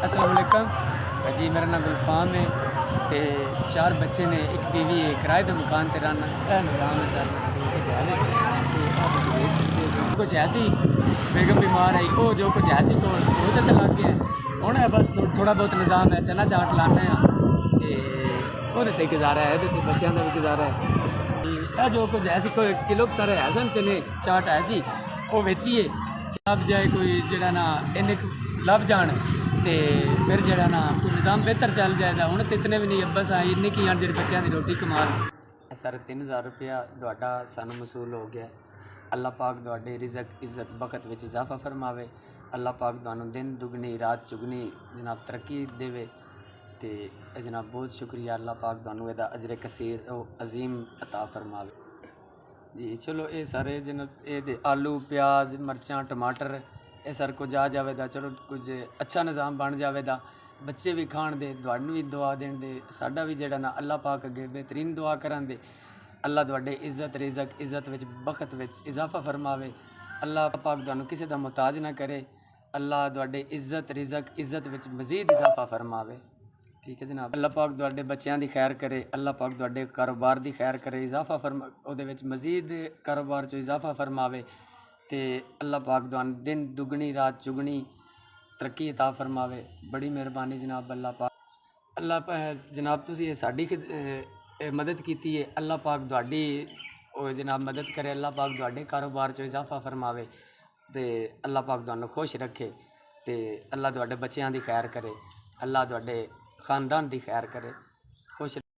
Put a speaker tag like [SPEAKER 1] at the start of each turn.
[SPEAKER 1] अस्सलाम वालेकुम जी। मेरा नाम गुलफाम है तो 4 बच्चे ने, एक बीवी है, किराए के मकान पर रहना निज़ाम है सर। कुछ ऐसी बेगम बीमार है वो जो कुछ ऐसी को तो लग गया हूँ है बस थोड़ा बहुत निज़ाम है चना चाट लाने तो गुजारा है तो बच्चों का भी गुजारा है जो कुछ ऐसी कोई किलो सारे ऐसा चने चाट ऐसी वो बेचिए लभ जाए कोई जरा ना इन लभ जान तो फिर जरा ना कोई निज़ाम बेहतर चल जाएगा। हूँ तो इतने भी नहीं बस इन्नी की आन जो बच्चों की रोटी कमाल सर 3000 रुपया तुहाडा सानू मसूल हो गया। अल्लाह पाक तुहाडे रिज़क इज़्ज़त बखत विच इजाफा फरमावे। अल्लाह पाक तुहानू दिन दुगनी रात चुगनी जनाब तरक्की देवे ते जनाब बहुत शुक्रिया। अल्लाह पाक तुहानू इहदा अजर कसीर अजीम अता फरमावे जी। चलो ये सारे जनाब ये आलू प्याज मिर्चां टमाटर ये सर कुछ आ जाएगा चलो कुछ अच्छा निज़ाम बन जाएगा बच्चे भी खाण दे तुहानू भी दुआ देण दे साडा भी जड़ा ना अल्लाह पाक अगे बेहतरीन दुआ करन दे। अल्लाह तुहाडे इज़्ज़त रिज़क इज़्ज़त विच बखत विच इजाफा फरमावे। अल्लाह पाक तुहानू किसी दा मुहताज ना करे। अल्लाह तुहाडे इज़्ज़त रिज़क इज़्ज़त विच मज़ीद इजाफा फरमावे। ठीक है जनाब। अल्लाह पाक तुहाडे बच्चों की खैर करे। अल्लाह पाक तुहाडे कारोबार की खैर करे इजाफा फरमा उहदे विच मज़ीद कारोबार च इजाफा फरमावे ते अल्लाह पाक तुहानू दिन दुगनी रात चुगनी तरक्की अता फरमावे। बड़ी मेहरबानी जनाब। अल्लाह जनाब तुसीं साडी मदद की है। अल्लाह पाक तुहाडी जनाब मदद करे। अल्लाह पाक तुहाडे कारोबार च इजाफा फरमावे ते अल्लाह पाक तुहानू खुश रखे ते अल्लाह तुहाडे बच्चों की खैर करे। अल्लाह तुहाडे खानदान की खैर करे खुश